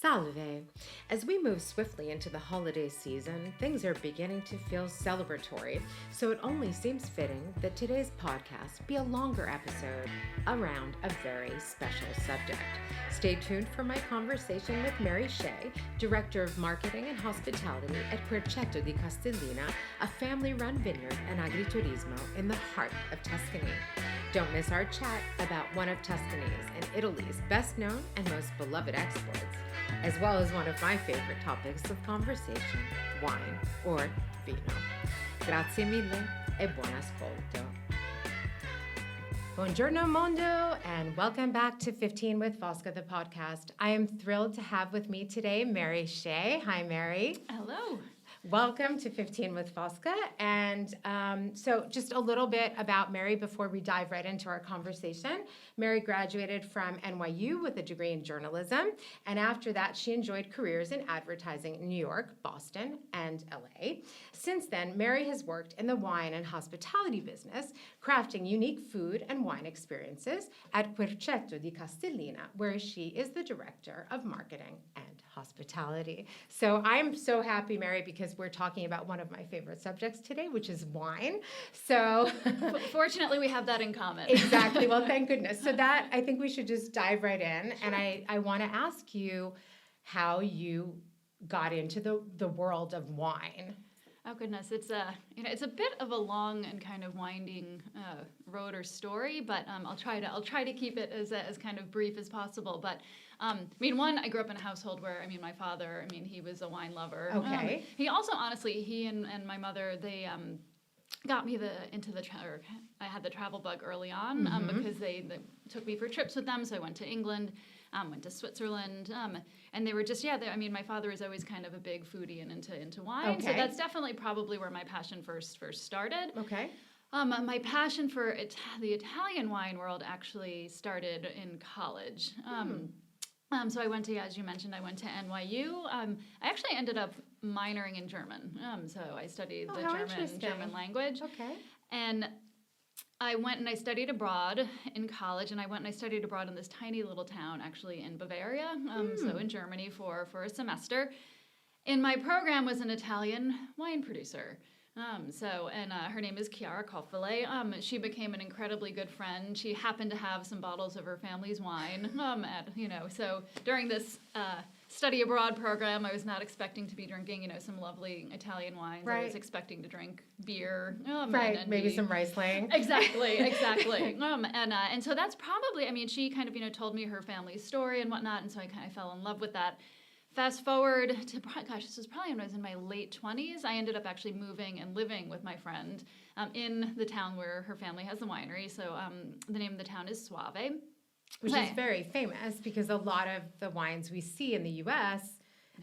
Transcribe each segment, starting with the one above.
Salve! As we move swiftly into the holiday season, things are beginning to feel celebratory, so it only seems fitting that today's podcast be a longer episode around a very special subject. Stay tuned for my conversation with Mary Shea, Director of Marketing and Hospitality at Querceto di Castellina, a family-run vineyard and agriturismo in the heart of Tuscany. Don't miss our chat about one of Tuscany's and Italy's best-known and most beloved exports, as well as one of my favorite topics of conversation, wine or vino. Grazie mille e buon ascolto. Buongiorno mondo, and welcome back to 15 with Fosca, the podcast. I am thrilled to have with me today Mary Shea. Hi, Mary. Hello. Welcome to 15 with Fosca. And so just a little bit about Mary before we dive right into our conversation. Mary graduated from NYU with a degree in journalism. And after that, she enjoyed careers in advertising in New York, Boston, and LA. Since then, Mary has worked in the wine and hospitality business, crafting unique food and wine experiences at Querceto di Castellina, where she is the director of marketing and hospitality. So I'm so happy, Mary, because we're talking about one of my favorite subjects today, which is wine. So fortunately, we have that in common. Exactly. Well, thank goodness. So that, I think we should just dive right in. Sure. And I want to ask you how you got into the world of wine. Oh goodness, it's a bit of a long and kind of winding road or story, but I'll try to keep it as kind of brief as possible. But I grew up in a household where my father, he was a wine lover. Okay. He also, honestly, he and my mother, they got me I had the travel bug early on because they took me for trips with them. So I went to England, went to Switzerland, and they were just my father was always kind of a big foodie and into wine. Okay. So that's definitely probably where my passion first started. Okay. My passion for the Italian wine world actually started in college. So I went to, as you mentioned, I went to NYU. I actually ended up minoring in German. So I studied the German language. Okay. And I went and I studied abroad in college, and I went and I studied abroad in this tiny little town, actually in Bavaria, so in Germany for a semester. And my program was an Italian wine producer. Her name is Chiara Coffole. She became an incredibly good friend. She happened to have some bottles of her family's wine. So during this study abroad program, I was not expecting to be drinking, some lovely Italian wines. Right. I was expecting to drink beer. Maybe some Riesling. Exactly. And so that's probably, she kind of, told me her family's story and whatnot, and so I kind of fell in love with that. Fast forward to, this was probably when I was in my late 20s. I ended up actually moving and living with my friend in the town where her family has the winery. So the name of the town is Soave. Which is very famous because a lot of the wines we see in the U.S.,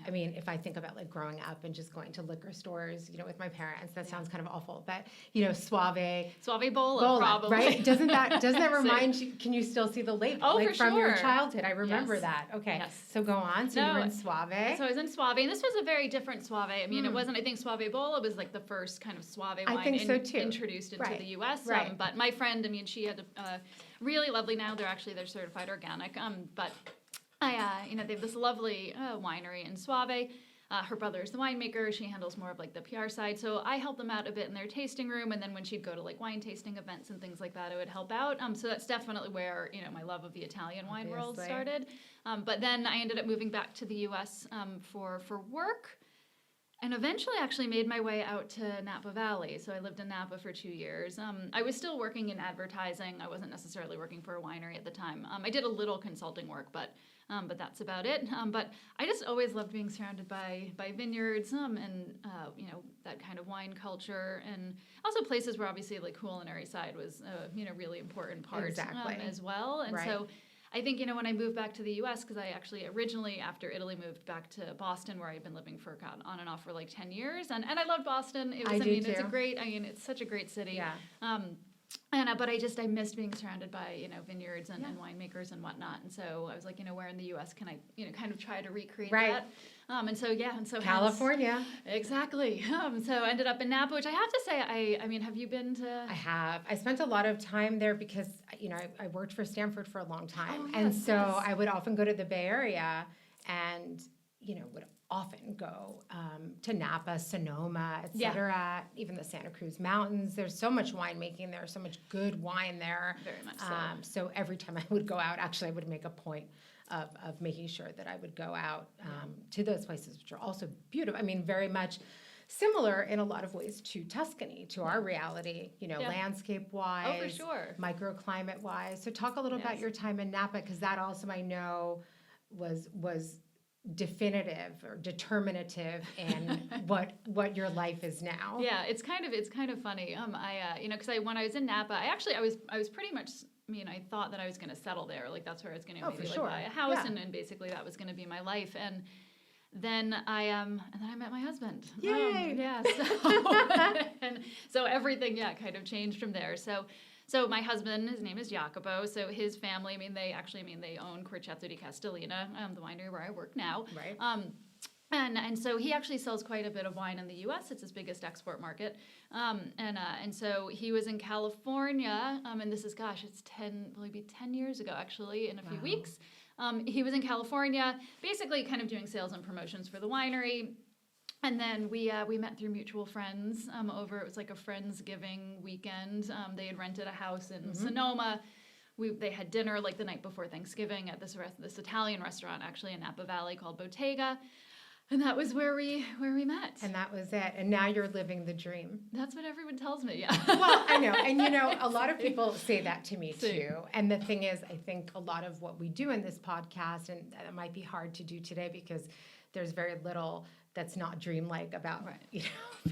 if I think about growing up and just going to liquor stores, with my parents, that sounds kind of awful. But, Soave Bola, probably. Right? Doesn't that remind you, can you still see the label? Oh, for from sure. your childhood. I remember that. Okay. Yes. So go on. So you were in Soave. So I was in Soave, and this was a very different Soave. It wasn't, I think Soave Bola was the first kind of Soave wine introduced into the U.S. Right. But my friend, she had a really lovely, now they're certified organic, but they have this lovely winery in Soave. Her brother is the winemaker. She handles more of the PR side. So I helped them out a bit in their tasting room. And then when she'd go to wine tasting events and things like that, I would help out. So that's definitely where, my love of the Italian wine world started. But then I ended up moving back to the U.S. For work. And eventually actually made my way out to Napa Valley. So I lived in Napa for 2 years. I was still working in advertising. I wasn't necessarily working for a winery at the time. I did a little consulting work, but that's about it. But I just always loved being surrounded by vineyards and that kind of wine culture, and also places where obviously culinary side was really important part as well. And so I think, when I moved back to the U.S., because I actually originally, after Italy, moved back to Boston, where I've been living for on and off for 10 years. And I loved Boston. It was, it's such a great city. Yeah. But I missed being surrounded by, vineyards and winemakers and whatnot. And so I was where in the U.S. can I, kind of try to recreate that? And so California. Exactly. So I ended up in Napa, which I have to say, have you been to? I have. I spent a lot of time there because, I worked for Stanford for a long time. Oh, yes, and so I would often go to the Bay Area and, would often go to Napa, Sonoma, et cetera, even the Santa Cruz Mountains. There's so much winemaking there, so much good wine there. Very much so. So every time I would go out, actually, I would make a point of making sure that I would go out to those places, which are also beautiful. I mean, very much similar in a lot of ways to Tuscany, to our reality, landscape-wise. Oh, for sure. Microclimate-wise. So talk a little about your time in Napa, because that also I know was definitive or determinative in what your life is now. Yeah, it's kind of funny. Because when I was in Napa, I was pretty much. I mean, I thought that I was going to settle there. Like that's where I was going to maybe buy a house, and basically that was going to be my life. And then I met my husband. Yay! So everything kind of changed from there. So my husband, his name is Jacopo. So his family, they own Querceto di Castellina, the winery where I work now. Right. And so he actually sells quite a bit of wine in the U.S. It's his biggest export market. And so he was in California, and this is, it's 10 years ago, actually, in a few weeks. He was in California, basically kind of doing sales and promotions for the winery. And then we met through mutual friends over, it was like a Friendsgiving weekend. They had rented a house in Sonoma. They had dinner like the night before Thanksgiving at this Italian restaurant, actually in Napa Valley, called Bottega. And that was where we met. And that was it. And now you're living the dream. That's what everyone tells me, yeah. Well, I know. And, a lot of people say that to me, too. And the thing is, I think a lot of what we do in this podcast, and it might be hard to do today because there's very little that's not dreamlike about,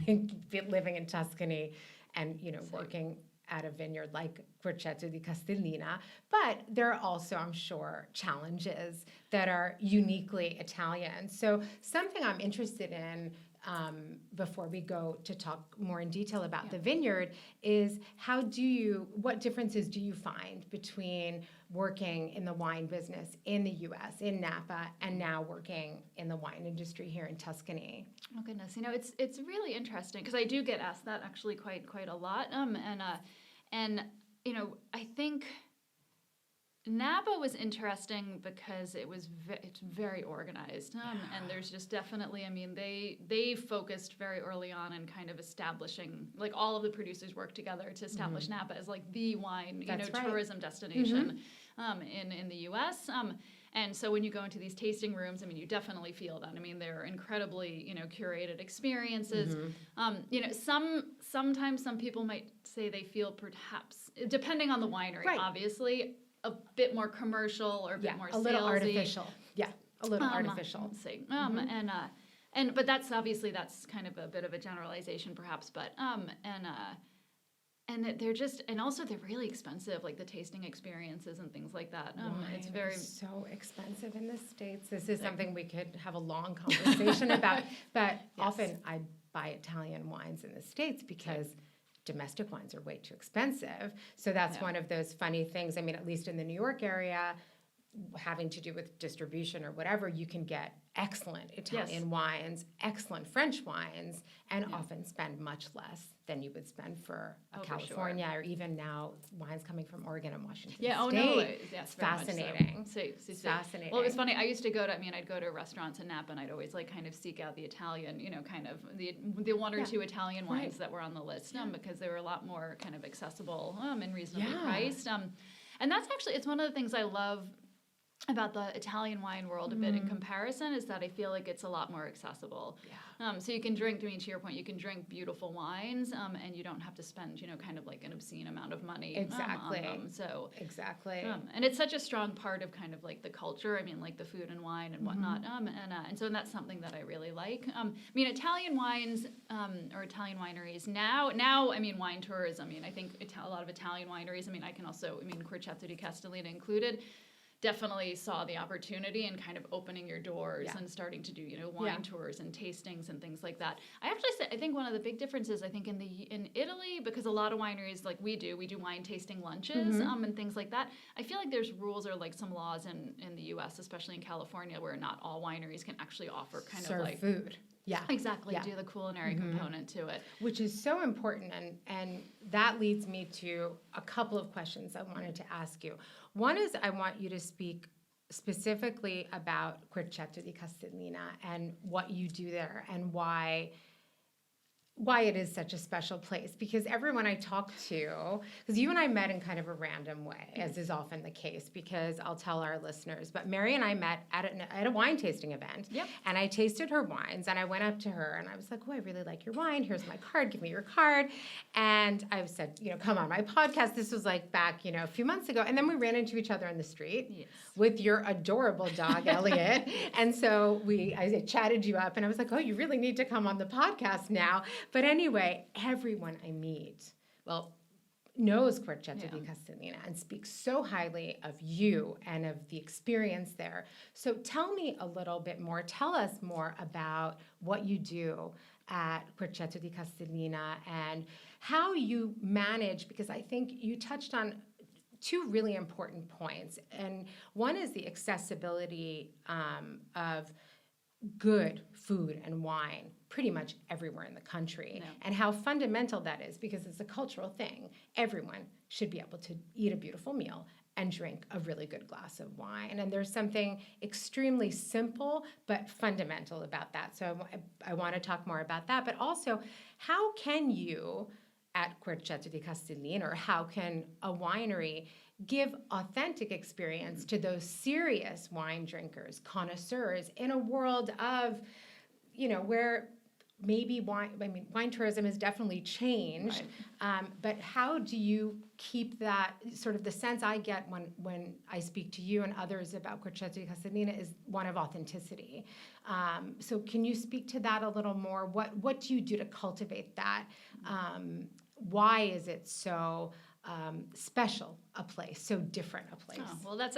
living in Tuscany and, working at a vineyard like Querceto di Castellina. But there are also, I'm sure, challenges that are uniquely Italian. So something I'm interested in before we go to talk more in detail about the vineyard is what differences do you find between working in the wine business in the U.S., in Napa, and now working in the wine industry here in Tuscany? Oh goodness, it's really interesting because I do get asked that actually quite a lot. I think Napa was interesting because it's very organized, and there's just definitely, they focused very early on in kind of establishing, like all of the producers worked together to establish Napa as like the wine, tourism destination in the U.S. And so when you go into these tasting rooms, you definitely feel that. They're incredibly, curated experiences. Sometimes some people might say they feel perhaps, depending on the winery, obviously, a bit more commercial or a bit more salesy. A little artificial. Yeah, a little artificial. Let's see. But that's kind of a bit of a generalization, perhaps. But and also they're really expensive, like the tasting experiences and things like that. It's very so expensive in the States. This is something we could have a long conversation about. But often I buy Italian wines in the States because domestic wines are way too expensive. So that's one of those funny things. At least in the New York area, having to do with distribution or whatever, you can get excellent Italian wines, excellent French wines, and often spend much less than you would spend for California or even now wines coming from Oregon and Washington State. It's fascinating. So. Fascinating. Well, it was funny. I used to go to, I'd go to restaurants in Napa and I'd always kind of seek out the Italian, kind of the one or two Italian wines that were on the list because they were a lot more kind of accessible and reasonably priced. And that's actually, it's one of the things I love about the Italian wine world a bit in comparison is that I feel like it's a lot more accessible. So you can drink, to your point, you can drink beautiful wines and you don't have to spend, kind of like an obscene amount of money on them. So exactly. And it's such a strong part of kind of like the culture. Like the food and wine and whatnot. And so that's something that I really like. Italian wines or Italian wineries now, wine tours. I think a lot of Italian wineries. I can also, Querceto di Castellina included, definitely saw the opportunity in kind of opening your doors and starting to do, wine tours and tastings and things like that. I think one of the big differences, in Italy, because a lot of wineries, like we do wine tasting lunches and things like that. I feel like there's rules or like some laws in the U.S., especially in California, where not all wineries can actually offer kind of like food. Yeah. Exactly. Do the culinary component to it. Which is so important. And that leads me to a couple of questions I wanted to ask you. One is I want you to speak specifically about Querceto di Castellina and what you do there and why it is such a special place, because everyone I talk to, because you and I met in kind of a random way, as is often the case, because I'll tell our listeners, but Mary and I met at a wine tasting event, Yep. and I tasted her wines, and I went up to her, and I was like, oh, I really like your wine. Here's my card. Give me your card. And I said, come on my podcast. This was like back, a few months ago. And then we ran into each other on the street. Yes. With your adorable dog, Elliot. And so I chatted you up, and I was like, oh, you really need to come on the podcast now. But anyway, everyone I meet, knows Querceto di Castellina and speaks so highly of you and of the experience there. So tell me a little bit more. Tell us more about what you do at Querceto di Castellina and how you manage, because I think you touched on two really important points. And one is the accessibility of good food and wine pretty much everywhere in the country, and how fundamental that is, because it's a cultural thing. Everyone should be able to eat a beautiful meal and drink a really good glass of wine. And there's something extremely simple but fundamental about that. So I want to talk more about that. But also, how can you at Querceto di Castellina, or how can a winery give authentic experience to those serious wine drinkers, connoisseurs, in a world of, where maybe wine tourism has definitely changed, but how do you keep that sort of the sense I get when I speak to you and others about Querceto di Castellina is one of authenticity. So can you speak to that a little more? What do you do to cultivate that? Why is it so special a place, so different a place? Oh, well, that's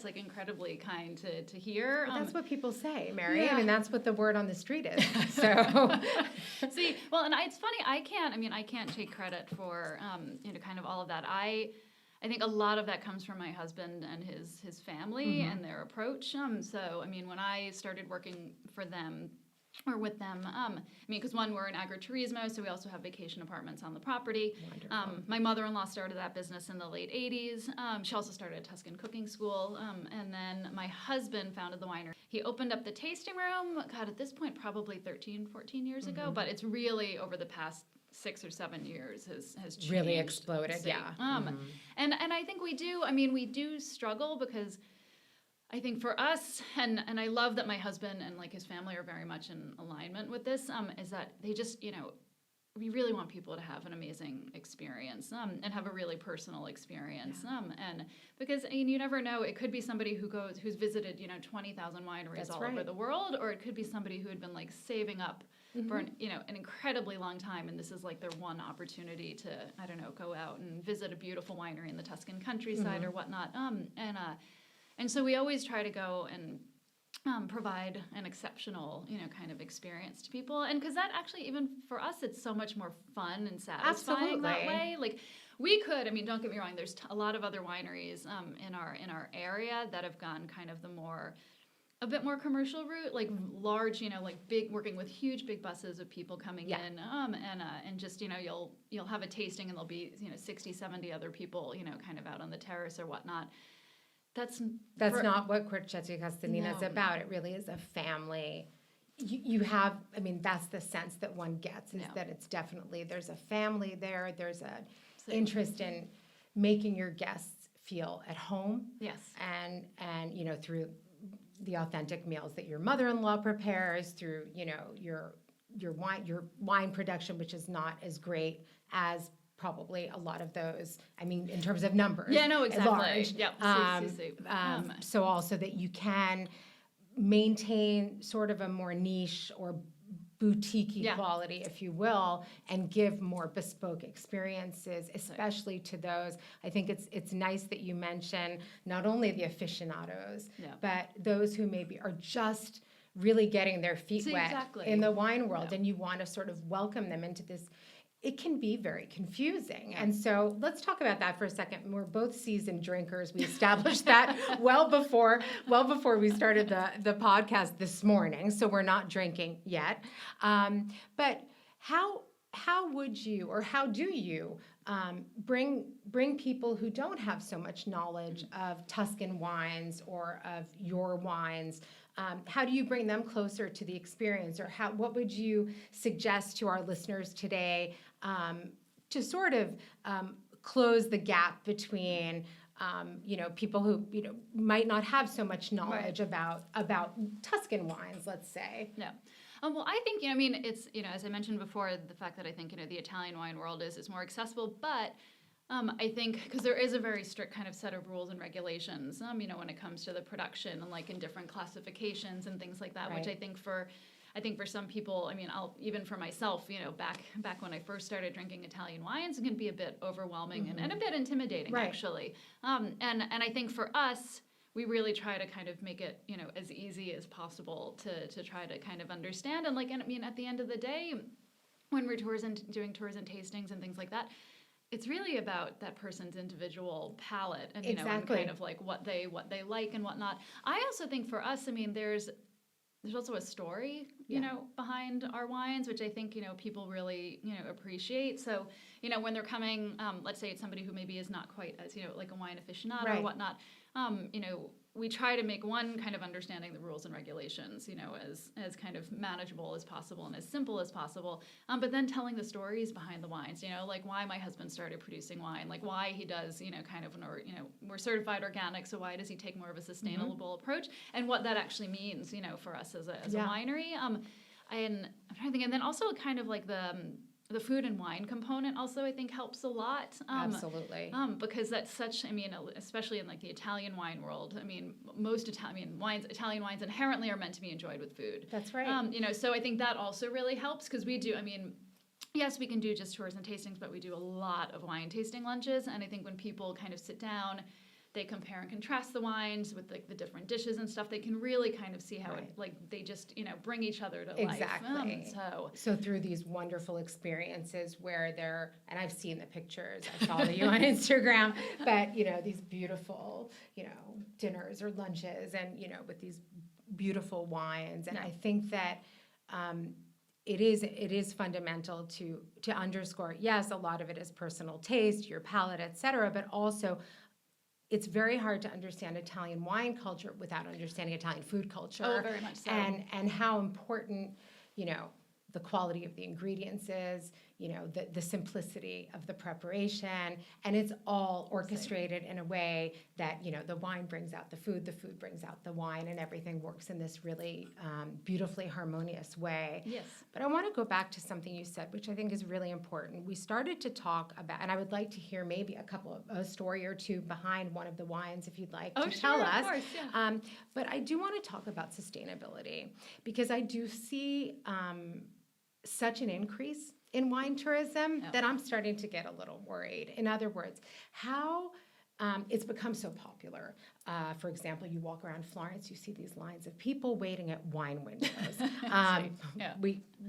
like incredibly kind to hear. Well, that's what people say, Mary. Yeah. I mean, that's what the word on the street is. So, See, well, and it's funny. I can't take credit for kind of all of that. I think a lot of that comes from my husband and his family and their approach. So, when I started working for them, or with them, because one, we're an agriturismo, so we also have vacation apartments on the property. My mother-in-law started that business in the late 80s. She also started a Tuscan cooking school, and then my husband founded the winery. He opened up the tasting room, at this point, probably 13, 14 years ago, but it's really over the past 6 or 7 years has changed. Really exploded, yeah. And I think we do struggle, because I think for us, and I love that my husband and his family are very much in alignment with this, is that they just, we really want people to have an amazing experience and have a really personal experience. And because you never know, it could be somebody who's visited, 20,000 wineries over the world, or it could be somebody who had been saving up for an incredibly long time, and this is their one opportunity to, go out and visit a beautiful winery in the Tuscan countryside or whatnot. And so we always try to go and provide an exceptional, kind of experience to people. And because that actually, even for us, it's so much more fun and satisfying that way. We could, don't get me wrong, there's a lot of other wineries in our area that have gone kind of a bit more commercial route, large, big, working with huge big buses of people coming in, and just, you'll have a tasting and there'll be, 60, 70 other people, kind of out on the terrace or whatnot. That's not what Querceto di Castellina is about. It really is a family. You have, that's the sense that one gets, is that it's definitely, there's a family there. There's an interest in making your guests feel at home. Yes. And through the authentic meals that your mother-in-law prepares, through, your wine production, which is not as great as probably a lot of those, in terms of numbers. Yeah, no, exactly. Large. Yep. So also that you can maintain sort of a more niche or boutique-y quality, if you will, and give more bespoke experiences, especially to those. I think it's nice that you mention not only the aficionados, but those who maybe are just really getting their feet wet in the wine world, and you want to sort of welcome them into this. It can be very confusing. And so let's talk about that for a second. We're both seasoned drinkers. We established that well before we started the podcast this morning. So we're not drinking yet. But how how would you, or how do you bring people who don't have so much knowledge of Tuscan wines or of your wines? How do you bring them closer to the experience, or what would you suggest to our listeners today to sort of close the gap between people who might not have so much knowledge about Tuscan wines, let's say? No. Well, I think, it's, as I mentioned before, the fact that I think, the Italian wine world is more accessible, but I think because there is a very strict kind of set of rules and regulations, when it comes to the production and like in different classifications and things like that, which I think for some people, even for myself, back when I first started drinking Italian wines, it can be a bit overwhelming and a bit intimidating, actually. And I think for us, we really try to kind of make it, as easy as possible to try to kind of understand. And at the end of the day, when we're doing tours and tastings and things like that, it's really about that person's individual palate and, and kind of like what they like and whatnot. I also think for us, there's also a story, behind our wines, which I think, people really, appreciate. So, when they're coming, let's say it's somebody who maybe is not quite as, like a wine aficionado or whatnot, we try to make one kind of understanding the rules and regulations, as kind of manageable as possible and as simple as possible. But then telling the stories behind the wines, like why my husband started producing wine, like why he does, kind of, we're certified organic, so why does he take more of a sustainable approach, and what that actually means, for us as a winery. And I'm trying to think, and then also kind of like the food and wine component also, I think, helps a lot. Absolutely. Because that's such, especially in like the Italian wine world, most Italian wines inherently are meant to be enjoyed with food. That's right. So I think that also really helps because we do, yes, we can do just tours and tastings, but we do a lot of wine tasting lunches. And I think when people kind of sit down, they compare and contrast the wines with like the different dishes and stuff. They can really kind of see how it, like, they just, bring each other to life. Exactly. So through these wonderful experiences where and I've seen the pictures, I follow you on Instagram, but, these beautiful, dinners or lunches and, with these beautiful wines. And I think that, it is fundamental to underscore, yes, a lot of it is personal taste, your palate, et cetera, but also it's very hard to understand Italian wine culture without understanding Italian food culture. Oh, very much so. And how important, the quality of the ingredients is, the simplicity of the preparation, and it's all orchestrated in a way that, the wine brings out the food brings out the wine, and everything works in this really beautifully harmonious way. Yes. But I want to go back to something you said, which I think is really important. We started to talk about, and I would like to hear maybe a story or two behind one of the wines, if you'd like to tell us. Of course, yeah. But I do want to talk about sustainability, because I do see such an increase in wine tourism that I'm starting to get a little worried. In other words, how it's become so popular. For example, you walk around Florence, you see these lines of people waiting at wine windows.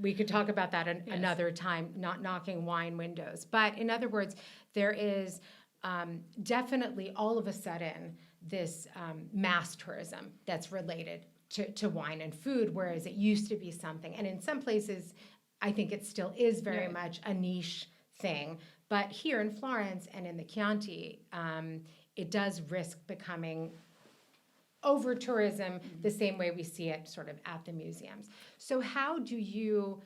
We could talk about that another time, not knocking wine windows. But in other words, there is definitely all of a sudden this mass tourism that's related to wine and food, whereas it used to be something. And in some places, I think it still is very much a niche thing. But here in Florence and in the Chianti, it does risk becoming over tourism the same way we see it sort of at the museums. So how do you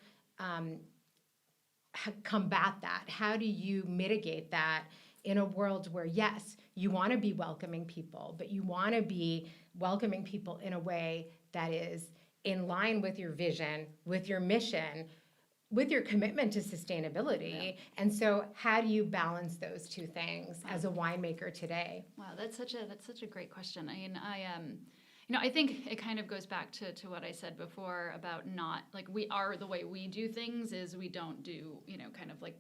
combat that? How do you mitigate that in a world where, yes, you want to be welcoming people, but you want to be welcoming people in a way that is in line with your vision, with your mission, with your commitment to sustainability? And so how do you balance those two things as a winemaker today? Wow, that's such a great question. I think it kind of goes back to what I said before about not, like, the way we do things is we don't do, kind of like,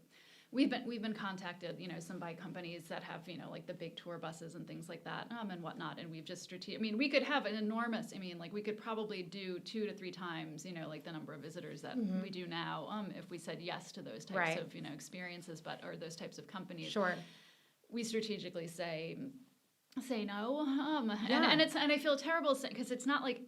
we've been contacted, some by companies that have, like the big tour buses and things like that, and whatnot. And we've just we could have an enormous, we could probably do 2 to 3 times, like the number of visitors that we do now, if we said yes to those types of, experiences, or those types of companies. Sure. We strategically say no, and I feel terrible because it's not like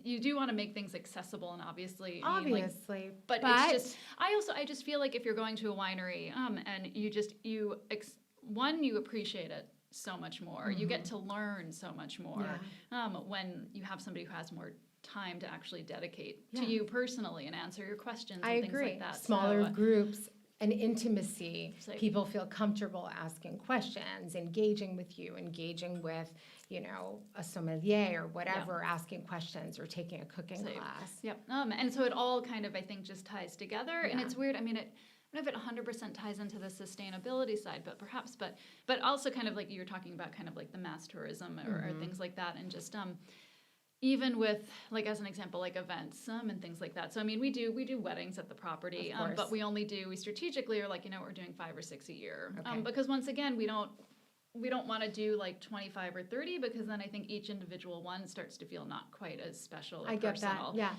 you do want to make things accessible and obviously. Obviously. But it's just, I just feel like if you're going to a winery and you appreciate it so much more. You get to learn so much more when you have somebody who has more time to actually dedicate to you personally and answer your questions and things like that. Smaller groups and intimacy. People feel comfortable asking questions, engaging with you, engaging with, a sommelier or whatever, asking questions or taking a cooking class. Yep. And so it all kind of, I think, just ties together. And it's weird. I mean, I don't know if it 100% ties into the sustainability side, but perhaps, but also kind of like you were talking about kind of like the mass tourism or things like that. And just, even with, like, as an example, like events and things like that. So, I mean, we do weddings at the property, but we strategically are like, we're doing 5 or 6 a year. Okay. Because once again, we don't want to do like 25 or 30 because then I think each individual one starts to feel not quite as special or personal. I get that, yeah.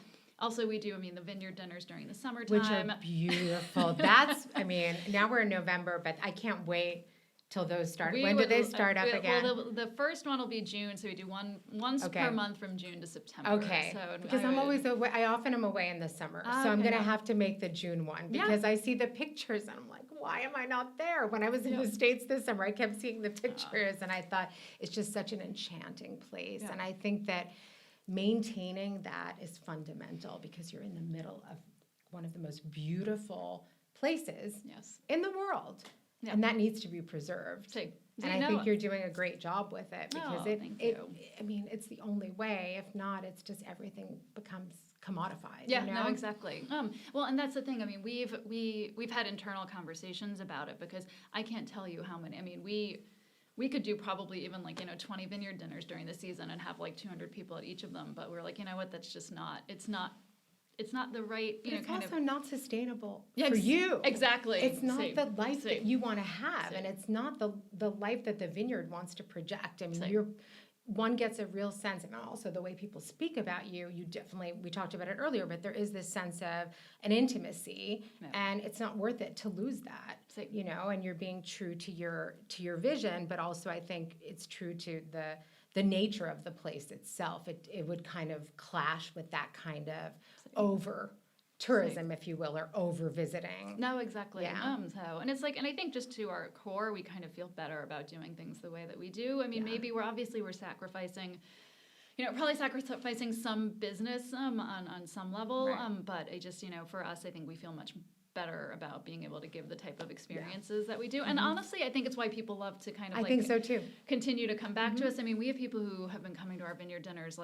Also, we do, the vineyard dinners during the summertime. Which are beautiful. Now we're in November, but I can't wait till those start. When do they start up again? Well, the first one will be June, so we do once per month from June to September. Okay. So, because I'm always away. I often am away in the summer, so I'm going to have to make the June one because I see the pictures and I'm like, why am I not there? When I was in the States this summer, I kept seeing the pictures and I thought it's just such an enchanting place. And I think that maintaining that is fundamental because you're in the middle of one of the most beautiful places in the world. Yeah. And that needs to be preserved. And I think you're doing a great job with it because it's the only way. If not, it's just everything becomes commodified. Yeah, no, exactly. Well, and that's the thing. I mean, we've had internal conversations about it because I can't tell you how many. I mean, we could do probably even 20 vineyard dinners during the season and have 200 people at each of them. But we're like, you know what? That's just not. It's not the right, it's also not sustainable for you. Exactly. It's not the life that you want to have, and it's not the life that the vineyard wants to project. I mean, one gets a real sense, and also the way people speak about you definitely, we talked about it earlier, but there is this sense of an intimacy, and it's not worth it to lose that, and you're being true to your vision, but also I think it's true to the nature of the place itself. It would kind of clash with that kind of over tourism, if you will, or over visiting. No, exactly. Yeah. And it's and I think just to our core, we kind of feel better about doing things the way that we do. I mean, maybe we're sacrificing, probably sacrificing some business on some level. Right. But I just, for us, I think we feel much better about being able to give the type of experiences that we do. And honestly, I think it's why people love to kind of I think so too. Continue to come back to us. I mean, we have people who have been coming to our vineyard dinners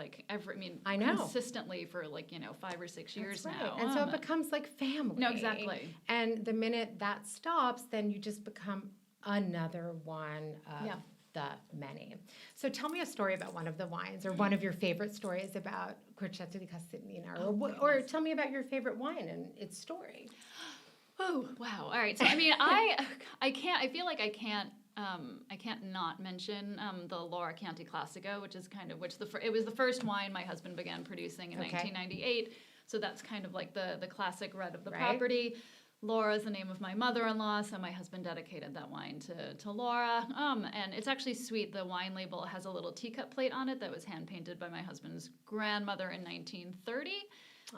consistently for 5 or 6 years now. And so it becomes like family. No, exactly. And the minute that stops, then you just become another one of the many. So tell me a story about one of the wines or one of your favorite stories about Querceto di Castellina or tell me about your favorite wine and its story. Oh, wow. All right. So, I mean, I can't not mention the Laura Chianti Classico, which is kind of, it was the first wine my husband began producing in 1998. So that's kind of like the classic red of the property. Laura is the name of my mother-in-law, so my husband dedicated that wine to Laura. And it's actually sweet. The wine label has a little teacup plate on it that was hand-painted by my husband's grandmother in 1930.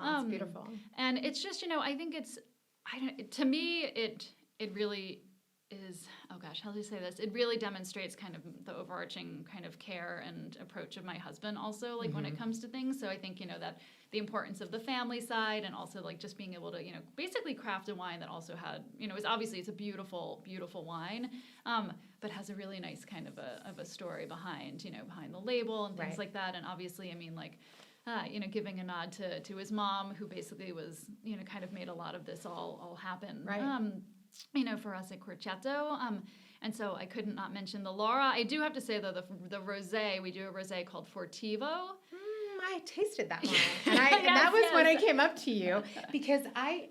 Oh, it's beautiful. And it's just, I think to me, it really is, oh gosh, how do you say this? It really demonstrates kind of the overarching kind of care and approach of my husband also, when it comes to things. So I think, that the importance of the family side and also just being able to, basically craft a wine that also had, it's a beautiful, beautiful wine, but has a really nice kind of a story behind the label and things like that. And obviously, I mean, giving a nod to his mom, who basically was, kind of made a lot of this all happen. Right. For us at Querceto. And so I couldn't not mention the Laura. I do have to say, though, the rosé, we do a rosé called Fortivo. I tasted that wine. And that was when I came up to you, because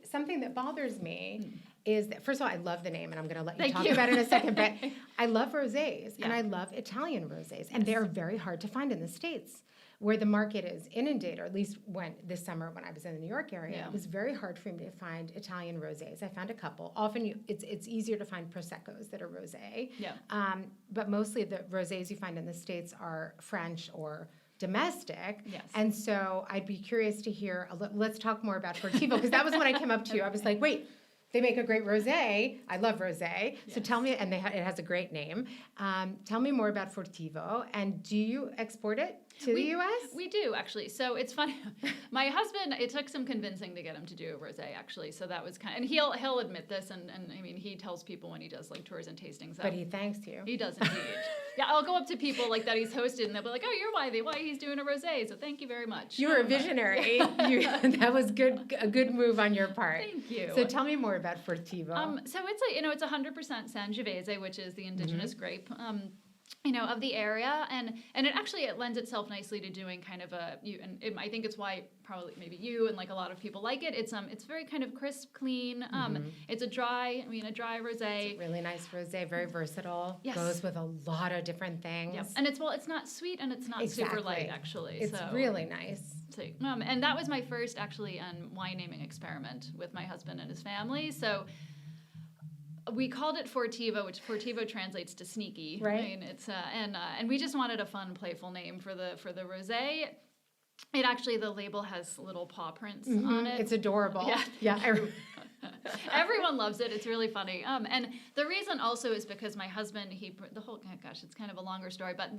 something that bothers me is that, first of all, I love the name, and I'm going to let you talk about it in a second, but I love rosés, and I love Italian rosés, and they are very hard to find in the States, where the market is inundated, or at least this summer when I was in the New York area, it was very hard for me to find Italian rosés. I found a couple. Often it's easier to find Proseccos that are rosé. Yeah. But mostly the rosés you find in the States are French or domestic. Yes. And so I'd be curious to hear, let's talk more about Furtivo, because that was when I came up to you. I was like, wait, they make a great rosé. I love rosé. So Yes. tell me, and it has a great name. Tell me more about Furtivo, and do you export it to the U.S.? We do, actually. So it's funny. My husband, it took some convincing to get him to do a rosé, actually. So that was and he'll admit this, and I mean, he tells people when he does like tours and tastings. But he thanks you. He does indeed. Yeah, I'll go up to people like that he's hosted, and they'll be like, "Oh, you're why he's doing a rosé." So thank you very much. You were a visionary. That was a good move on your part. Thank you. So tell me more about Furtivo. So it's 100% Sangiovese, which is the indigenous grape. Of the area, and it lends itself nicely to doing kind of I think it's why probably maybe you and like a lot of people like it. It's very kind of crisp, clean. It's a dry rosé. It's a really nice rosé, very versatile. Yes. Goes with a lot of different things. Yep. And it's not sweet and it's not super light actually. It's really nice. So, and that was my first actually wine naming experiment with my husband and his family. So. We called it Furtivo, which Furtivo translates to sneaky. Right. I mean, it's and we just wanted a fun, playful name for the rosé. It actually, the label has little paw prints on it. It's adorable. Yeah. Everyone loves it. It's really funny. And the reason also is because my husband, it's kind of a longer story, but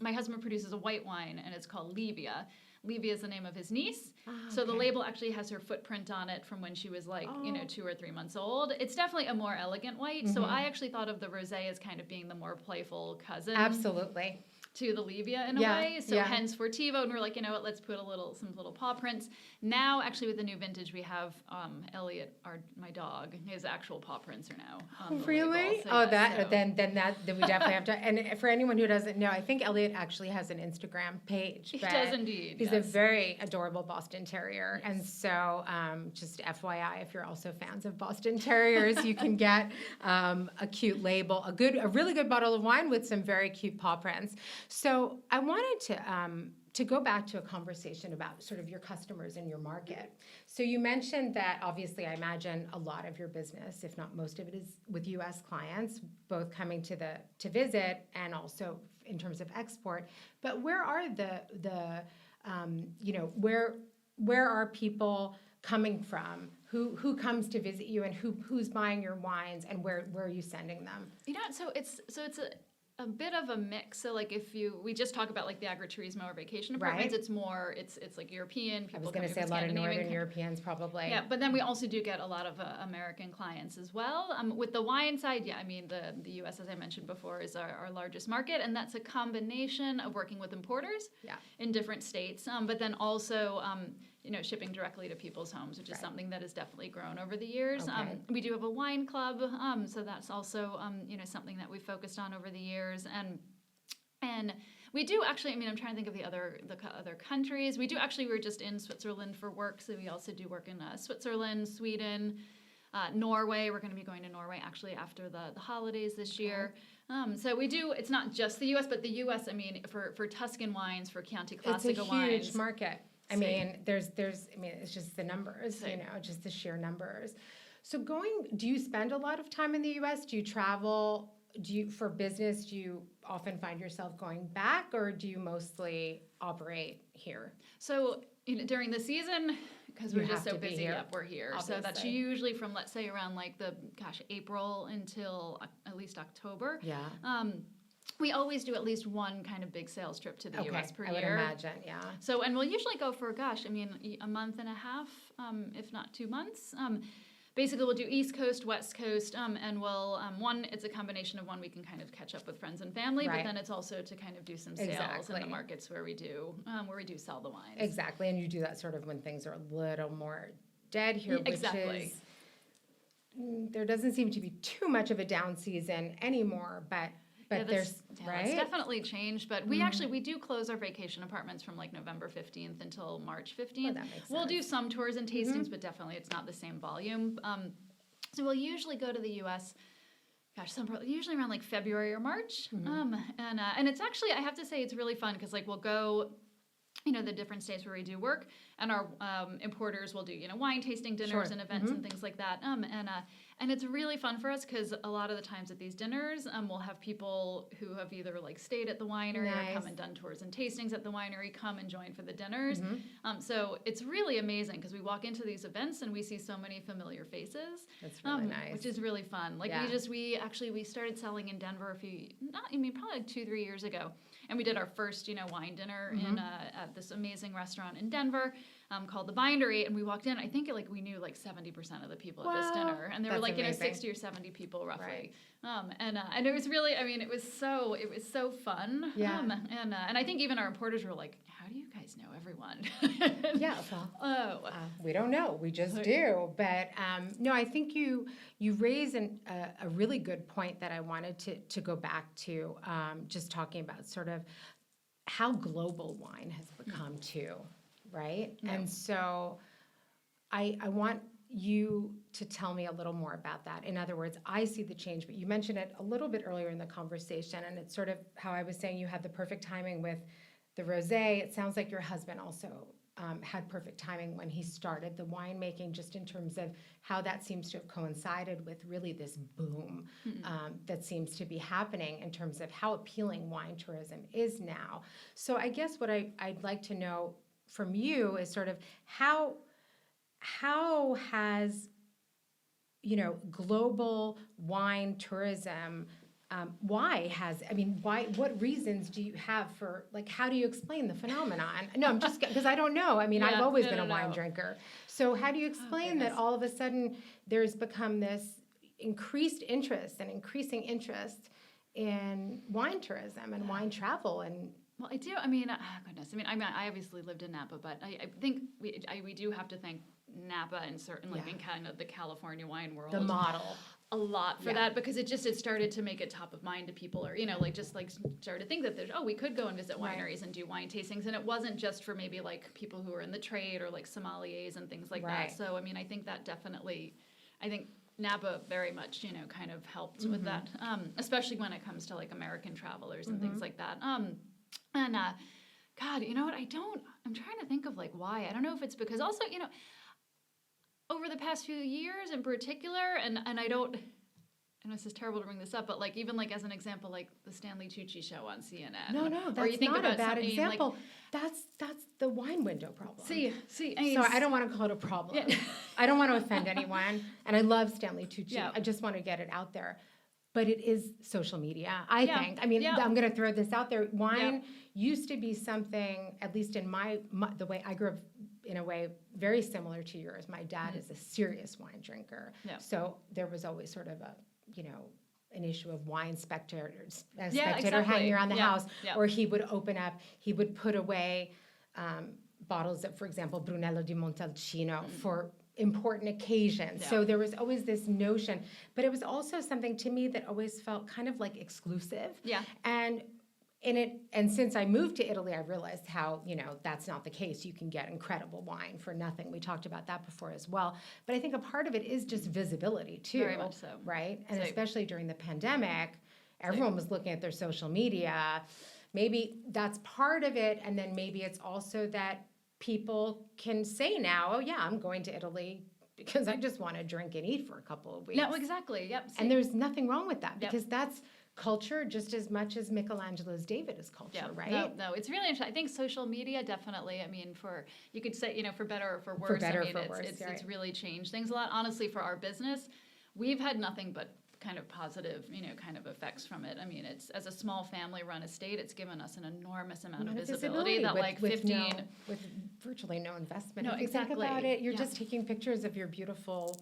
my husband produces a white wine and it's called Livia. Livia is the name of his niece. So the label actually has her footprint on it from when she was 2 or 3 months old. It's definitely a more elegant white. So I actually thought of the rosé as kind of being the more playful cousin. Absolutely. To the Livia in a way. So hence Furtivo, and we're like, you know what, let's put some little paw prints. Now, actually, with the new vintage, we have Elliot, my dog, his actual paw prints are now on the really? label. So, then we definitely have to. And for anyone who doesn't know, I think Elliot actually has an Instagram page. He does indeed. He's a very adorable Boston Terrier, and so just FYI, if you're also fans of Boston Terriers, you can get a cute label, a really good bottle of wine with some very cute paw prints. So I wanted to go back to a conversation about sort of your customers and your market. So you mentioned that obviously I imagine a lot of your business, if not most of it, is with U.S. clients, both coming to visit and also in terms of export. But where are where are people coming from? Who comes to visit you, and who's buying your wines, and where are you sending them? So it's a bit of a mix. So like we just talk about like the agriturismo or vacation apartments, right. it's like European people. I was going to say a lot of Northern Europeans probably. Yeah, but then we also do get a lot of American clients as well. With the wine side, I mean the U.S., as I mentioned before, is our largest market, and that's a combination of working with importers in different states, but then also shipping directly to people's homes, which is something that has definitely grown over the years. Okay. We do have a wine club, so that's also something that we've focused on over the years, and we do actually. I mean, I'm trying to think of the other countries. We were just in Switzerland for work, so we also do work in Switzerland, Sweden, Norway. We're going to be going to Norway actually after the holidays this year. So we do. It's not just the U.S., but the U.S. I mean, for Tuscan wines, for Chianti Classico wines, it's a huge market. I mean, it's just the numbers, just the sheer numbers. So do you spend a lot of time in the U.S.? Do you travel? For business, do you often find yourself going back, or do you mostly operate here? So during the season, because we're just so busy, we're here. Obviously. So that's usually from, let's say, around like April until at least October. Yeah. We always do at least one kind of big sales trip to the U.S. per year. I would imagine, yeah. So, and we'll usually go for, a month and a half, if not 2 months. Basically, we'll do East Coast, West Coast, and we'll, it's a combination of we can kind of catch up with friends and family, but then it's also to kind of do some sales in the markets where we do sell the wines. Exactly, and you do that sort of when things are a little more dead here, which is, there doesn't seem to be too much of a down season anymore, but it's definitely changed. But we do close our vacation apartments from like November 15th until March 15th. Oh, that makes sense. We'll do some tours and tastings, but definitely it's not the same volume. So we'll usually go to the U.S. Usually around like February or March. And it's actually, I have to say, it's really fun because we'll go, the different states where we do work, and our importers will do, wine tasting dinners Sure. and events and things like that. And it's really fun for us because a lot of the times at these dinners, we'll have people who have either like stayed at the winery or come and done tours and tastings at the winery come and join for the dinners. So it's really amazing because we walk into these events and we see so many familiar faces. That's really nice. Which is really fun. Like we started selling in Denver probably like 2-3 years ago. And we did our first, wine dinner in at this amazing restaurant in Denver called the Bindery. And we walked in. I think we knew like 70% of the people at this dinner, and there were like amazing. 60 or 70 people roughly. Right. And it was really, it was so fun. Yeah. And I think even our importers were like, how do you guys know everyone? Yeah. Well, we don't know. We just do. But no, I think you raise a really good point that I wanted to go back to, just talking about sort of how global wine has become too, right? Yeah. And so I want you to tell me a little more about that. In other words, I see the change, but you mentioned it a little bit earlier in the conversation, and it's sort of how I was saying you had the perfect timing with the rosé. It sounds like your husband also had perfect timing when he started the winemaking, just in terms of how that seems to have coincided with really this boom that seems to be happening in terms of how appealing wine tourism is now. So I guess what I'd like to know from you is sort of how has global wine tourism, what reasons do you have for, how do you explain the phenomenon? No, I'm just, because I don't know. I've always been a wine drinker. So how do you explain that all of a sudden there's become this increasing interest in wine tourism and wine travel? And well, I do. Goodness. I obviously lived in Napa, but I think we do have to thank Napa and certainly being kind of the California wine world. The model. A lot for that, because it started to make it top of mind to people, or started to think that we could go and visit wineries and do wine tastings, and it wasn't just for maybe people who are in the trade or sommeliers and things like that. So I think that definitely, Napa very much kind of helped with that, especially when it comes to American travelers and things like that. God, you know what? I'm trying to think of why. I don't know if it's because also over the past few years in particular, and I know this is terrible to bring this up, but even as an example, the Stanley Tucci show on CNN. No, that's not a bad example. That's the wine window problem. See, so I don't want to call it a problem. Yeah. I don't want to offend anyone, and I love Stanley Tucci. Yeah. I just want to get it out there. But it is social media, I think. I'm going to throw this out there. Wine used to be something, at least in the way I grew up, in a way very similar to yours. My dad is a serious wine drinker. Yeah. So there was always sort of an issue of wine spectator hanging around the house, or he would put away bottles of, for example, Brunello di Montalcino for important occasions. Yeah. So there was always this notion, but it was also something to me that always felt kind of exclusive. Yeah. And since I moved to Italy, I realized how, that's not the case. You can get incredible wine for nothing. We talked about that before as well. But I think a part of it is just visibility too. Very much so. Right? And especially during the pandemic, everyone was looking at their social media. Maybe that's part of it. And then maybe it's also that people can say now, oh yeah, I'm going to Italy because I just want to drink and eat for a couple of weeks. No, exactly. Yep. And there's nothing wrong with that, because that's culture just as much as Michelangelo's David is culture, right? No, it's really interesting. I think social media definitely, you could say, for better or for worse. It's really changed things a lot. Honestly, for our business, we've had nothing but kind of positive, kind of effects from it. It's, as a small family-run estate, it's given us an enormous amount of visibility that with virtually no investment. No, if you exactly. think about it, you're just taking pictures of your beautiful,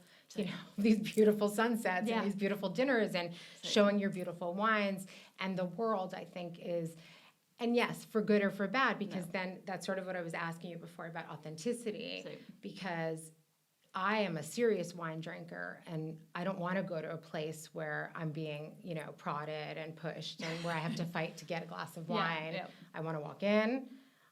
these beautiful sunsets and these beautiful dinners and showing your beautiful wines. And the world, I think, is, and yes, for good or for bad, because then that's sort of what I was asking you before about authenticity, because I am a serious wine drinker, and I don't want to go to a place where I'm being, prodded and pushed and where I have to fight to get a glass of wine. Yeah. I want to walk in.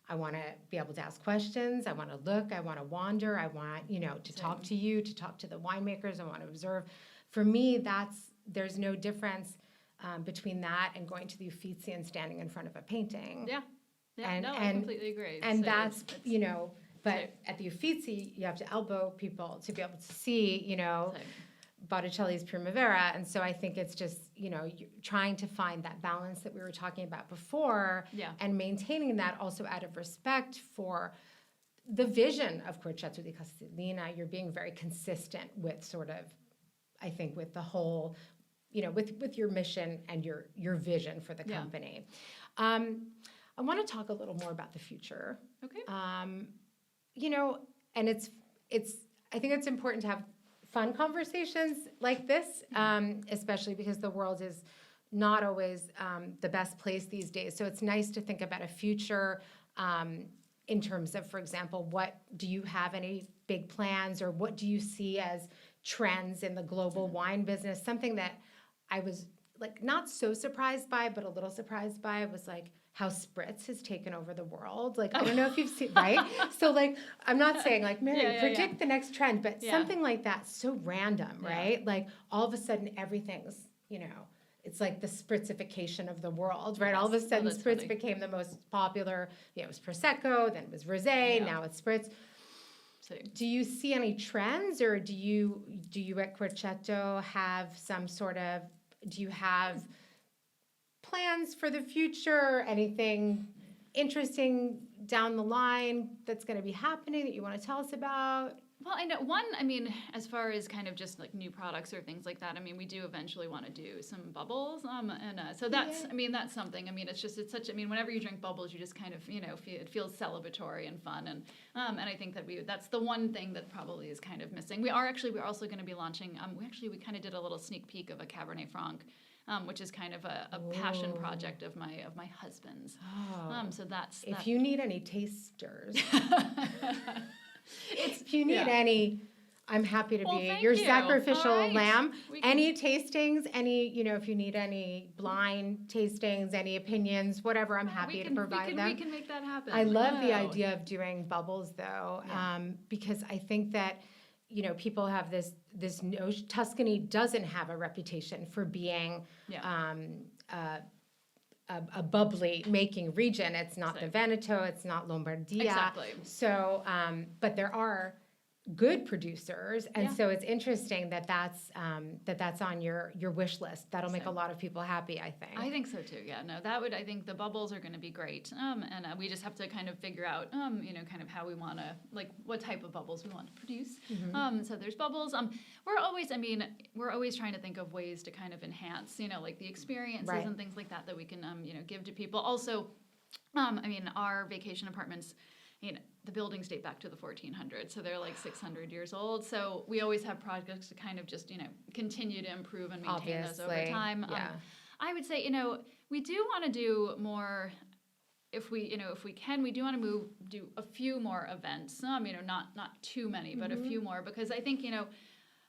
I want to be able to ask questions. I want to look. I want to wander. I want, to talk to you, to talk to the winemakers. I want to observe. For me, there's no difference between that and going to the Uffizi and standing in front of a painting. Yeah. I completely agree. And that's But at the Uffizi, you have to elbow people to be able to see, Same. Botticelli's Primavera. And so I think it's just, you're trying to find that balance that we were talking about before Yeah. and maintaining that also out of respect for the vision of Querceto di Castellina. You're being very consistent with sort of, I think, with the whole, with your mission and your vision for the company. I want to talk a little more about the future. Okay. And it's I think it's important to have fun conversations like this, especially because the world is not always the best place these days. So it's nice to think about a future in terms of, for example, what do you have any big plans, or what do you see as trends in the global wine business? Something that I was like not so surprised by, but a little surprised by was like how spritz has taken over the world. Like, I don't know if you've seen, right? So like, I'm not saying like, Mary, predict the next trend, but something like that, so random, right? Like all of a sudden everything's, it's like the spritzification of the world, right? Yes. All of a sudden spritz funny. became the most popular, it was Prosecco, then it was Rosé, now it's spritz. Do you see any trends, or do you at Querceto have some sort of, do you have plans for the future? Anything interesting down the line that's going to be happening that you want to tell us about? Well, I know as far as kind of just like new products or things like that, we do eventually want to do some bubbles. So that's, that's something. It's such, whenever you drink bubbles, you just kind of, it feels celebratory and fun. And I think that that's the one thing that probably is kind of missing. We're also going to be launching, we kind of did a little sneak peek of a Cabernet Franc, which is kind of a passion project of my husband's. So that's. If you need any tasters. If you need any, I'm happy to be your sacrificial lamb. Any tastings, if you need any blind tastings, any opinions, whatever, I'm happy to provide them. We can make that happen. I love the idea of doing bubbles, though, because I think that, people have this notion. Tuscany doesn't have a reputation for being a bubbly making region. It's not the Veneto, it's not Lombardia. Exactly. So, but there are good producers, and so it's interesting that that's on your wish list. That'll make a lot of people happy, I think. I think so too. Yeah, no, I think the bubbles are going to be great. And we just have to kind of figure out, kind of how we want to, like, what type of bubbles we want to produce. So there's bubbles. We're always trying to think of ways to kind of enhance, like the experiences and things like that we can, give to people. Also, our vacation apartments, the buildings date back to the 1400s, so they're like 600 years old. So we always have projects to kind of just, continue to improve and maintain those over time. I would say, we do want to do more. If we can, we do want to do a few more events. Not too many, but a few more, because I think,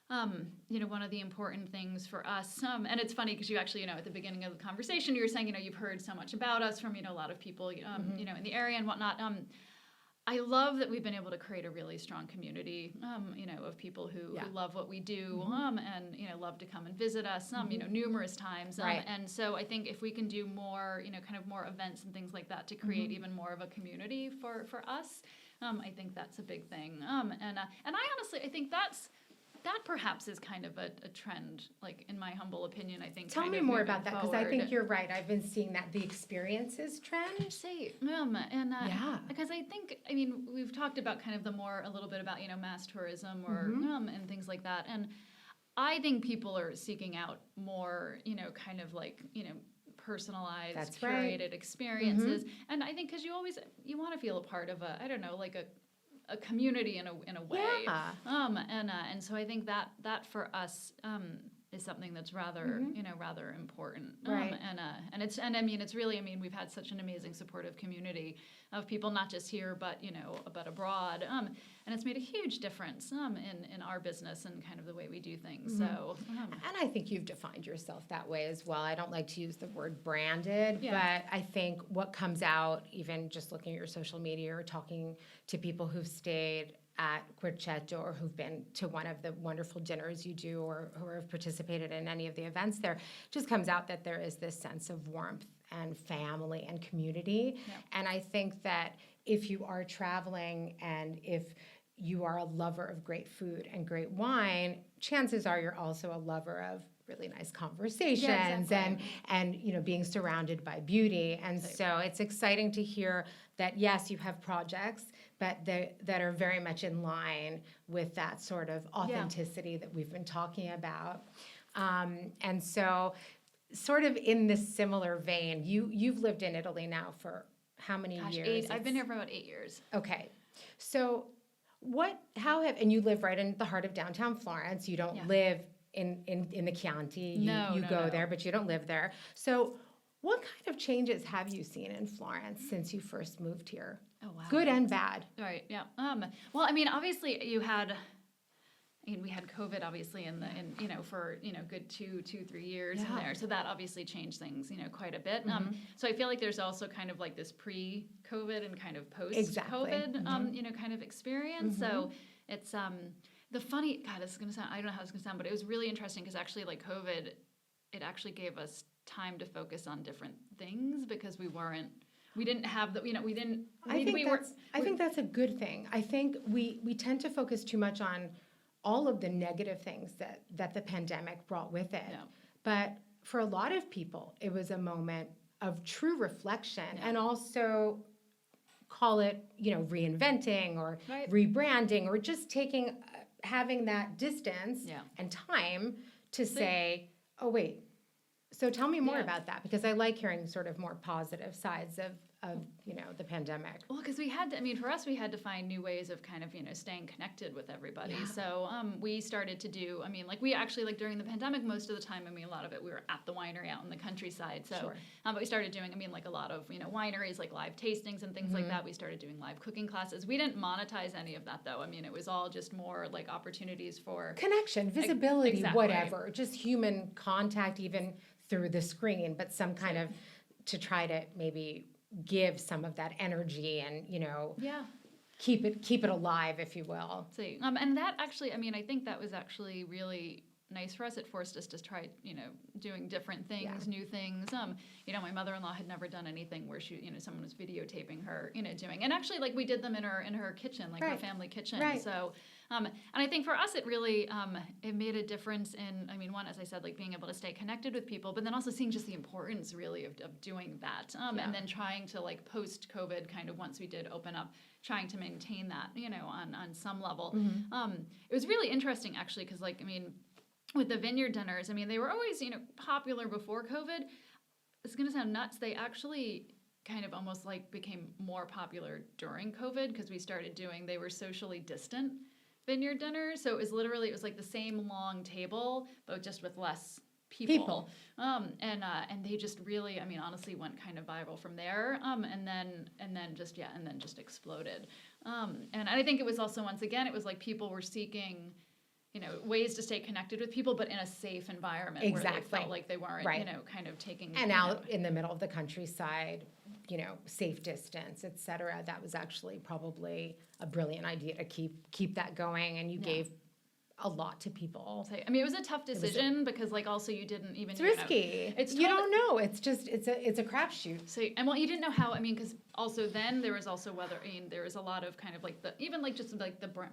one of the important things for us, and it's funny because you actually, at the beginning of the conversation, you were saying, you've heard so much about us from, a lot of people, in the area and whatnot. I love that we've been able to create a really strong community, of people who love what we do, and, love to come and visit us, numerous times. And so I think if we can do more, kind of more events and things like that to create even more of a community for us, I think that's a big thing. And I honestly, I think that perhaps is kind of a trend, like in my humble opinion, I think. Tell me more about that, because I think you're right. I've been seeing that, the experiences trend. Because I think, we've talked about kind of a little bit about, mass tourism or and things like that. And I think people are seeking out more, kind of like, personalized, curated experiences. And I think because you want to feel a part of a community in a way. And so I think that for us is something that's rather rather important. And it's really, we've had such an amazing supportive community of people, not just here but abroad. And it's made a huge difference in our business and kind of the way we do things. So and I think you've defined yourself that way as well. I don't like to use the word branded, but I think what comes out, even just looking at your social media or talking to people who've stayed at Querceto or who've been to one of the wonderful dinners you do or who have participated in any of the events there, just comes out that there is this sense of warmth and family and community. Yeah. And I think that if you are traveling and if you are a lover of great food and great wine, chances are you're also a lover of really nice conversations and being surrounded by beauty. And so it's exciting to hear that, yes, you have projects, but that are very much in line with that sort of authenticity that we've been talking about. And so sort of in this similar vein, you've lived in Italy now for how many years? I've been here for about 8 years. Okay. So and you live right in the heart of downtown Florence. You don't live in the Chianti. You go there, but you don't live there. So what kind of changes have you seen in Florence since you first moved here? Oh, wow. Good and bad. Right, yeah. Well, I mean, obviously we had COVID obviously for good 2-3 years in there, so that obviously changed things quite a bit. So I feel like there's also kind of like this pre-COVID and kind of post-COVID kind of experience. So it's the funny this is gonna sound, I don't know how it's gonna sound, but it was really interesting because actually like COVID, it actually gave us time to focus on different things because we didn't have the we didn't. I think that's a good thing. I think we tend to focus too much on all of the negative things that the pandemic brought with it. Yeah. But for a lot of people, it was a moment of true reflection and also call it, reinventing or rebranding or just having that distance and time to say, oh, wait, so tell me more about that, because I like hearing sort of more positive sides of the pandemic. Well, because for us, we had to find new ways of kind of, staying connected with everybody. Yeah. So we started to do, we actually, during the pandemic, most of the time, a lot of it, we were at the winery out in the countryside. So, but we started doing, a lot of, wineries, like live tastings and things like that. We started doing live cooking classes. We didn't monetize any of that, though. It was all just more like opportunities for connection, visibility, whatever, just human contact, even through the screen, but some kind of to try to maybe give some of that energy and keep it alive, if you will. And that actually, I think that was actually really nice for us. It forced us to try doing different things, new things. My mother-in-law had never done anything where she someone was videotaping her doing, and actually we did them in her kitchen, her family kitchen. So and I think for us it really it made a difference in one, as I said, being able to stay connected with people, but then also seeing just the importance really of doing that, and then trying to post-COVID kind of, once we did open up, trying to maintain that on some level. It was really interesting actually because with the vineyard dinners, they were always popular before COVID. It's gonna sound nuts. They actually kind of almost became more popular during COVID because they were socially distant vineyard dinners. So it was the same long table, but just with less people. And they just really, honestly went kind of viral from there. And then just exploded. And I think it was also, once again, it was people were seeking ways to stay connected with people, but in a safe environment where they felt like they weren't, kind of taking... And out in the middle of the countryside, safe distance, et cetera. That was actually probably a brilliant idea to keep that going, and you gave a lot to people. It was a tough decision because also you didn't even... It's risky. You don't know. It's just, it's a crapshoot. You didn't know how, because also then there was also whether, there was a lot of kind of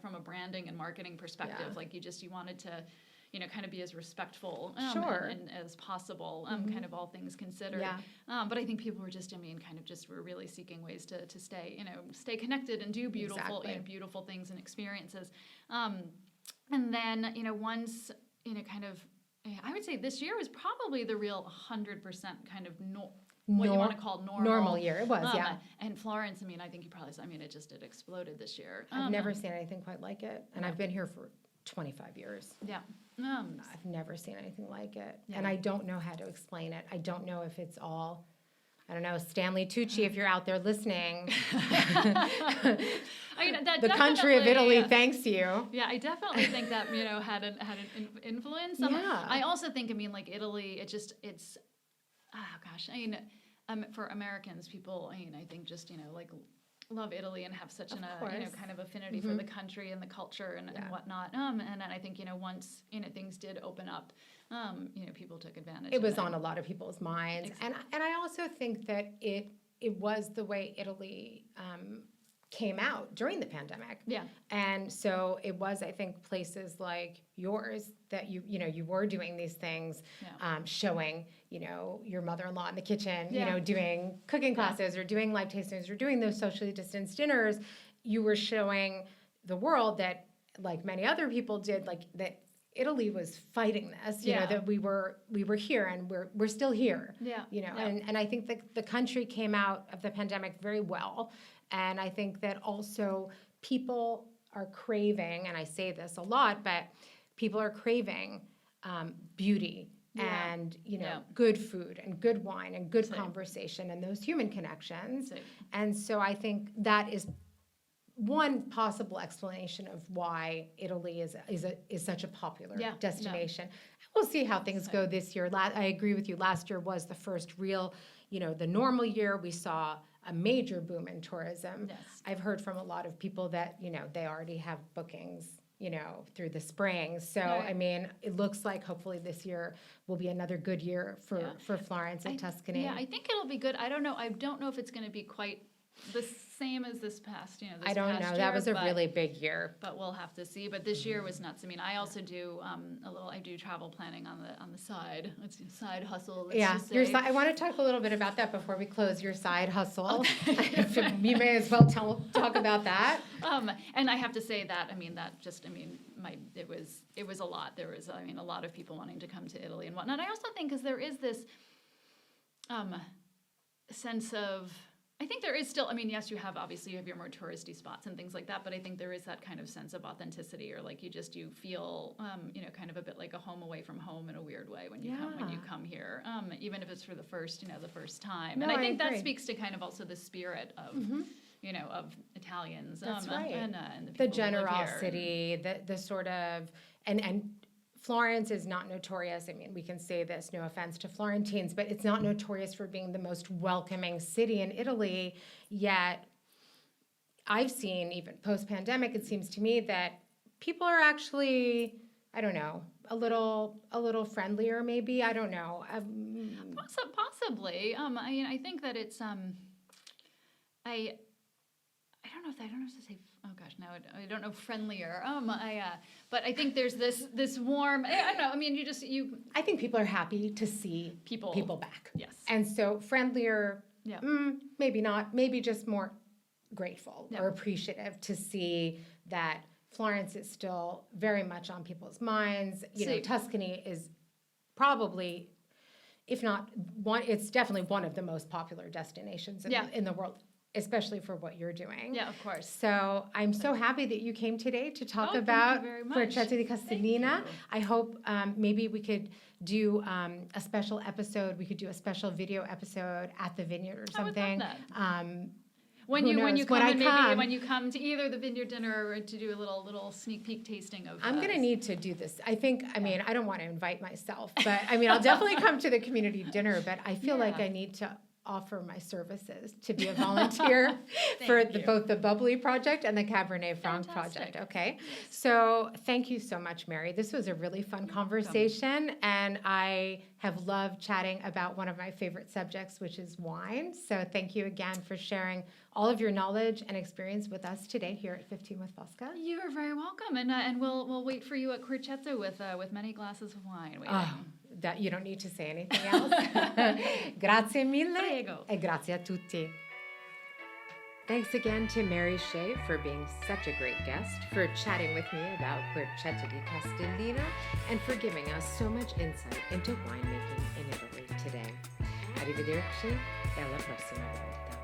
from a branding and marketing perspective, you wanted to, kind of be as respectful and as possible, kind of all things considered. Yeah. But I think people were just, kind of just were really seeking ways to stay, stay connected and do beautiful, beautiful things and experiences. And then, once, kind of, I would say this year was probably the real 100% kind of what you want to call normal year. It was, And Florence, I think you probably saw, it exploded this year. I've never seen anything quite like it. And I've been here for 25 years. Yeah. I've never seen anything like it. Yeah. And I don't know how to explain it. I don't know if it's all... I don't know, Stanley Tucci, if you're out there listening. The country of Italy thanks you. Yeah, I definitely think that, had an influence. I also think, Italy, for Americans, people, I think just, love Italy and have such kind of affinity Mm-hmm. for the country and the culture and whatnot. And then I think, once, things did open up, people took advantage It of was on a lot of people's minds. Exactly. And I also think that it was the way Italy came out during the pandemic. Yeah. And so it was, I think, places like yours that you were doing these things, showing, your mother-in-law in the kitchen, doing cooking classes or doing live tastings or doing those socially distanced dinners. You were showing the world that, like many other people did, like that Italy was fighting this, that we were here and we're still here. And I think that the country came out of the pandemic very well. And I think that also people are craving, and I say this a lot, but people are craving beauty and, good food and good wine and good conversation and those human connections. And so I think that is one possible explanation of why Italy is such a popular destination. We'll see how things go this year. I agree with you. Last year was the first real, the normal year. We saw a major boom in tourism. Yes. I've heard from a lot of people that, they already have bookings, through the spring. So, Right. I mean, it looks like hopefully this year will be another good year for Florence and Tuscany. Yeah, I think it'll be good. I don't know if it's going to be quite the same as this past, this I don't past know. year, That was a really big year. But we'll have to see. But this year was nuts. I mean, I also do I do travel planning on the side. It's a side hustle. Let's just say. I want to talk a little bit about that before we close your side hustle. Okay. You may as well talk about that. And I have to say that, it was a lot. There was, a lot of people wanting to come to Italy and whatnot. I also think because there is this sense of, I think there is still, yes, you have your more touristy spots and things like that, but I think there is that kind of sense of authenticity, or like you feel, kind of a bit like a home away from home in a weird way when you come here, even if it's for the first time. No, and I think agree. that speaks to kind of also the spirit of, of Italians. That's right. And the people who live here. generosity, the sort of, and Florence is not notorious. We can say this, no offense to Florentines, but it's not notorious for being the most welcoming city in Italy. Yet, I've seen, even post-pandemic, it seems to me that people are actually, I don't know, a little friendlier, maybe. I don't know. Possibly. I think that it's I don't know if to say. Oh gosh, now I don't know friendlier. But I think there's this warm. I don't know. I think people are happy to see people back. Yes. And so friendlier. Yeah. Maybe not. Maybe just more grateful or appreciative to see that Florence is still very much on people's minds. Tuscany is probably, if not one, it's definitely one of the most popular destinations in the world, especially for what you're doing. Yeah, of course. So I'm so happy that you came today to talk about Querceto di Castellina. I hope maybe we could do a special episode. We could do a special video episode at the vineyard or something. I would love that. When you come to either the vineyard dinner or to do a little sneak peek tasting of. I'm gonna need to do this. I think. I don't want to invite myself, but I'll definitely come to the community dinner. But I feel like I need to offer my services to be a volunteer for both the Bubbly Project and the Cabernet Franc Project. Okay, so thank you so much, Mary. This was a really fun conversation, and I have loved chatting about one of my favorite subjects, which is wine. So thank you again for sharing all of your knowledge and experience with us today here at 15 with Fosca. You are very welcome, and we'll wait for you at Querceto with many glasses of wine. That you don't need to say anything else. Grazie mille. Prego. E grazie a tutti. Thanks again to Mary Shea for being such a great guest, for chatting with me about Querceto di Castellina, and for giving us so much insight into winemaking in Italy today. Arrivederci e alla prossima volta.